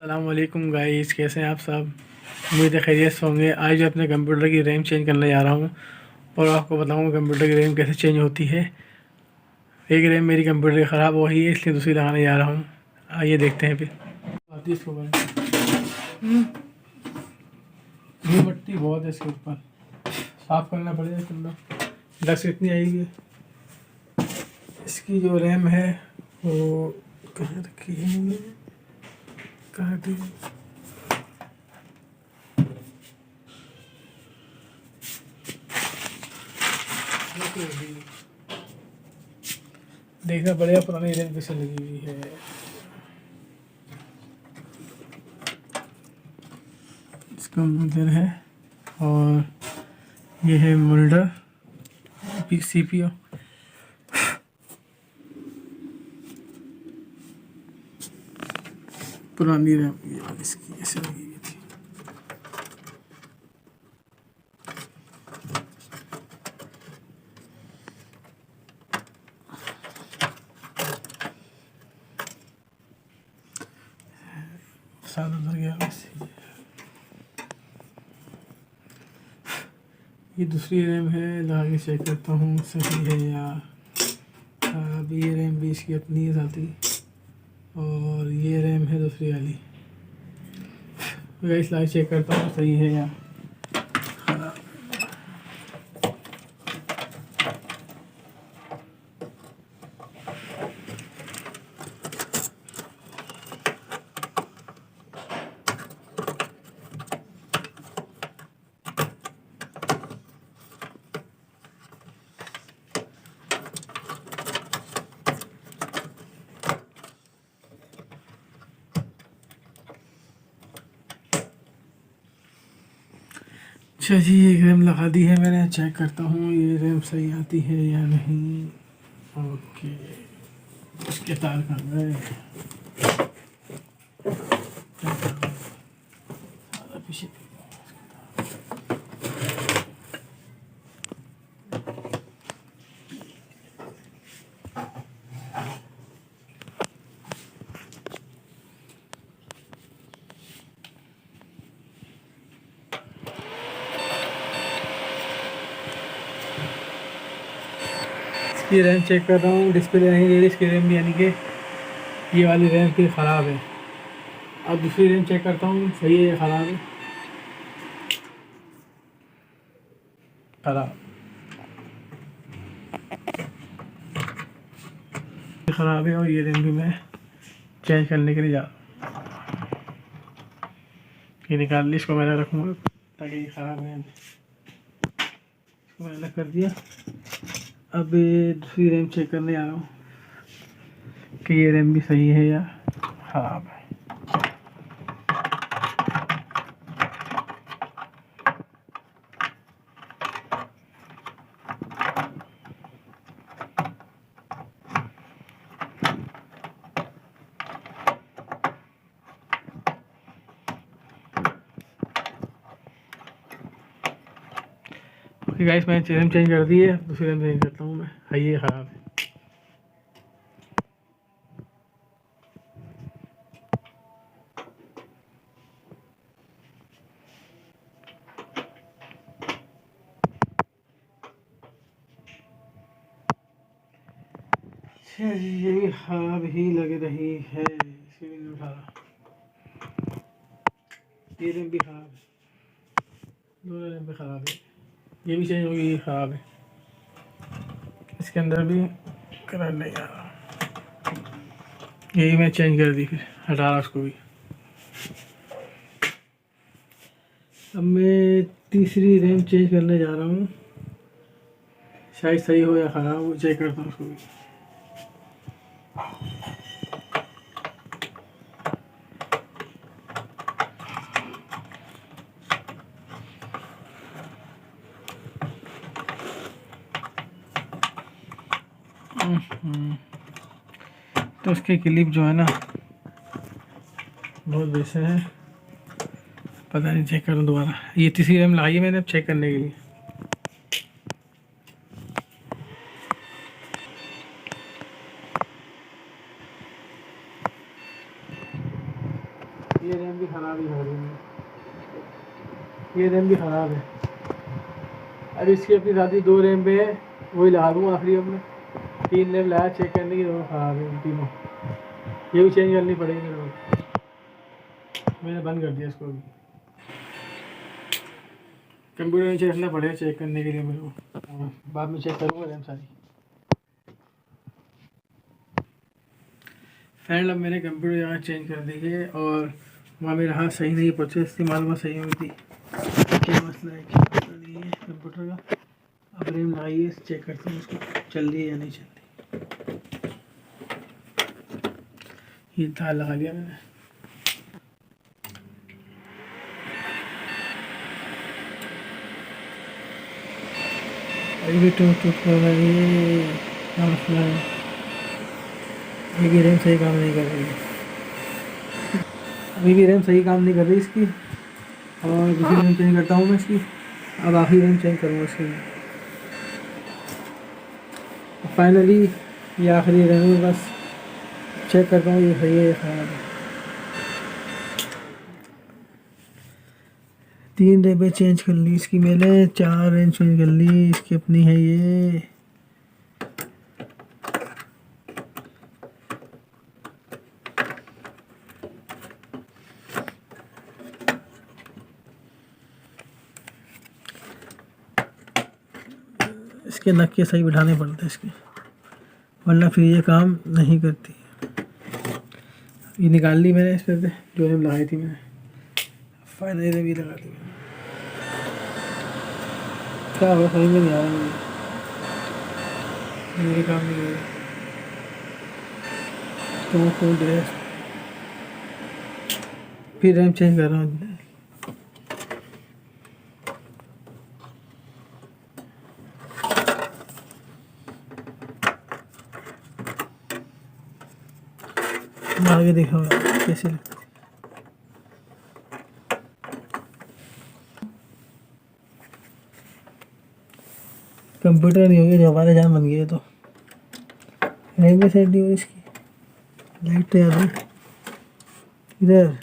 अस्सलामुअलैकुम गाइस, कैसे हैं आप सब। उम्मीद है खैरियत से होंगे। आज अपने कंप्यूटर की रैम चेंज करने जा रहा हूं और आपको बताऊंगा कंप्यूटर की रैम कैसे चेंज होती है। एक रैम मेरी कंप्यूटर की ख़राब हो गई है, इसलिए दूसरी लगाने जा रहा हूं। आइए देखते हैं फिर। आती है इसको ये मट्टी बहुत है इसके ऊपर, साफ़ करना पड़ेगा इसके अंदर। डस्ट इतनी आएगी। इसकी जो रैम है वो कहाँ रखी है मैंने, कहाँ थी। देखना पड़ेगा पुरानी रैम कैसे लगी हुई है। इसका मदर है और ये है मोल्डर CPU। पुरानी रैम ये वाली इसकी ऐसे लगी हुई थी। साल उधर गया वैसे। ये दूसरी रैम है, लगा के चेक करता हूँ सही है या। अभी ये रैम भी इसकी अपनी है साथी, और ये रैम है दूसरी वाली। गाइस लाइव चेक करता हूँ सही है या। अच्छा जी, एक रैम लगा दी है मैंने। चेक करता हूँ ये रैम सही आती है या नहीं। ओके, उसके तार कहाँ गए। पीछे इसकी रैम चेक कर रहा हूँ, डिस्प्ले नहीं दे रही इसकी रैम भी, यानी कि ये वाली रैम की ख़राब है। अब दूसरी रैम चेक करता हूँ सही है या ख़राब है। ख़राब ख़राब है और ये रैम भी मैं चेंज करने के लिए जा रहा हूँ। ये निकाल ली, इसको मैं रखूँगा ताकि ये ख़राब है। इसको मैंने अलग कर दिया। अब दूसरी रैम चेक करने जा रहा हूँ कि ये रैम भी सही है या ख़राब है। ओके गाइस, मैंने रैम चेंज कर दी है, दूसरी रैम चेंज करता हूँ मैं। है ये ख़राब है। अच्छा जी, ये भी ख़राब ही लग रही है। इसे भी नहीं उठा रहा। ये रैम भी ख़राब है, दोनों रैम भी ख़राब है। ये भी चेंज होगी, ये ख़राब है। इसके अंदर भी कलर नहीं आ रहा। यही मैं चेंज कर दी, फिर हटा रहा उसको भी। अब मैं तीसरी रैम चेंज करने जा रहा हूँ, शायद सही हो या ख़राब हो, चेक करता हूँ उसको भी। तो उसके क्लिप जो है ना बहुत वैसे है, पता नहीं, चेक करूँ दोबारा। ये तीसरी रैम लगाई है मैंने अब चेक करने के लिए। ये रैम भी ख़राब ही हो रही है, ये रैम भी ख़राब है। अब इसकी अपनी दादी 2 रैम पे है, वही लगा दूँगा आखिरी। अब मैं 3 रैम लाया चेक करने की, दोनों ख़राब है तीनों। ये भी चेंज करनी पड़ेगी मेरे को। मैंने बंद कर दिया इसको भी। कंप्यूटर नीचे रखना पड़ेगा चेक करने के लिए मेरे को, बाद में चेक करूँगा रैम सारी। फ्रेंड अब मैंने कंप्यूटर यहाँ चेंज कर दी है, और वहाँ मेरा हाथ सही नहीं, प्रोसेस थी मालूम सही हुई थी। क्या मसला है, क्या पता नहीं है कंप्यूटर का। अब रैम लगाई है, चेक करता हूँ उसको चल रही है या नहीं चल रही। ये तार लगा दिया मैंने। अभी भी टूट कर रही है, क्या मसला है। अभी भी रैम सही काम नहीं कर रही है, अभी भी रैम सही काम नहीं कर रही इसकी। और दूसरी रैम चेंज करता हूँ मैं इसकी। अब आखिरी रैम चेंज करूँगा इसकी। फाइनली ये आखिरी रैम है, बस चेक करता हूँ ये सही है या ख़राब है। 3 रैमें चेंज कर ली इसकी मैंने, 4 रैम चेंज कर ली इसकी अपनी है ये। इसके नक्के सही बिठाने पड़ते हैं इसके, वरना फिर ये काम नहीं करती। ये निकाल ली मैंने इस पर से, जो रैम लगाई थी मैंने। फाइनली रैम ये लगा दी मैंने। क्या होगा समझ में नहीं आ रहा मुझे, मेरे काम नहीं हो रहा। तो खोल दिया, फिर रैम चेंज कर रहा हूँ। मार के देखा कैसे लगता है। कंप्यूटर नहीं हो गया जो हमारे जान बन गया। तो रैम भी सेट नहीं हो इसकी, लाइट तो याद है इधर।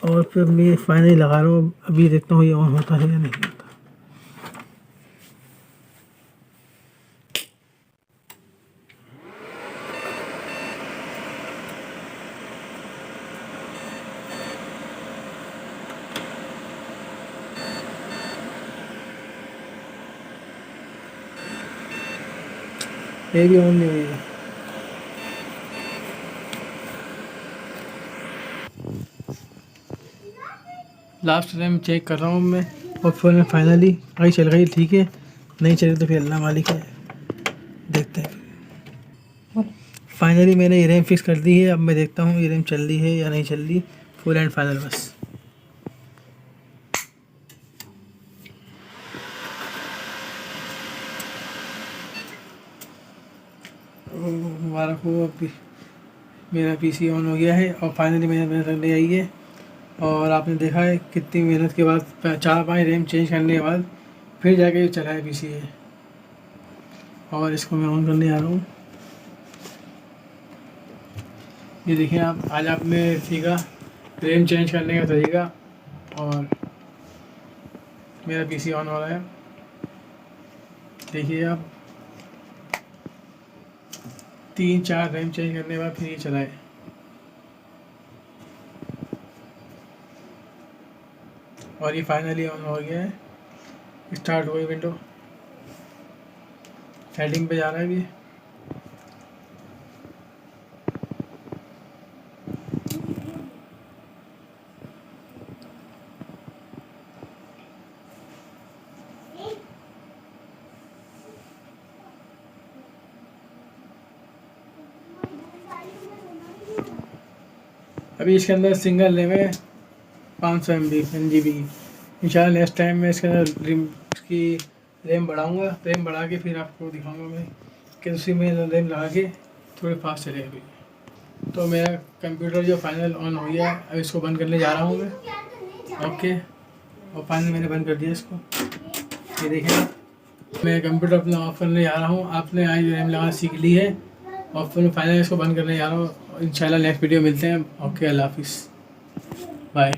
और फिर मैं फाइनली लगा रहा हूँ, अभी देखता हूँ ये ऑन होता है या नहीं होता। ये भी ऑन नहीं हुई है। लास्ट टाइम चेक कर रहा हूँ मैं, और फिर मैं फाइनली आई चल गई, ठीक है। नहीं चली तो फिर अल्लाह मालिक है, देखते हैं। फाइनली मैंने ये रैम फिक्स कर दी है। अब मैं देखता हूँ ये रैम चल रही है या नहीं चल रही। फुल एंड फाइनल बस। मुबारक हो, अभी मेरा पीसी ऑन हो गया है, और फाइनली मैंने मेहनत करने आई है। और आपने देखा है कितनी मेहनत के बाद 4-5 रैम चेंज करने के बाद फिर जाके चला है पीसी है। और इसको मैं ऑन करने आ रहा हूँ। ये देखिए आप, आज आपने सीखा रैम चेंज करने का तरीका, और मेरा पीसी ऑन हो रहा है। देखिए आप, 3-4 रैम चेंज करने के बाद फिर ये चला है। और ये फाइनली ऑन हो गया है, स्टार्ट हो गई विंडो, सेटिंग पे जा रहा है अभी। अभी इसके अंदर सिंगल रैम है 500 MB NGB की। इंशाल्लाह नेक्स्ट टाइम मैं इसके अंदर इसकी रैम बढ़ाऊँगा, रैम बढ़ा के फिर आपको दिखाऊँगा मैं कि उसी में रैम लगा के थोड़े फास्ट चलेगा। तो मेरा कंप्यूटर जो फाइनल ऑन हो गया, अब इसको बंद करने जा रहा हूँ मैं। ओके, और फाइनल मैंने बंद कर दिया इसको। ये देखें आप, मैं कंप्यूटर अपना ऑफ करने जा रहा हूँ। आपने आज रैम लगाना सीख ली है और फिर फाइनल इसको बंद करने जा रहा हूँ। इंशाल्लाह नेक्स्ट वीडियो मिलते हैं। ओके, अल्लाह हाफिज़, बाय।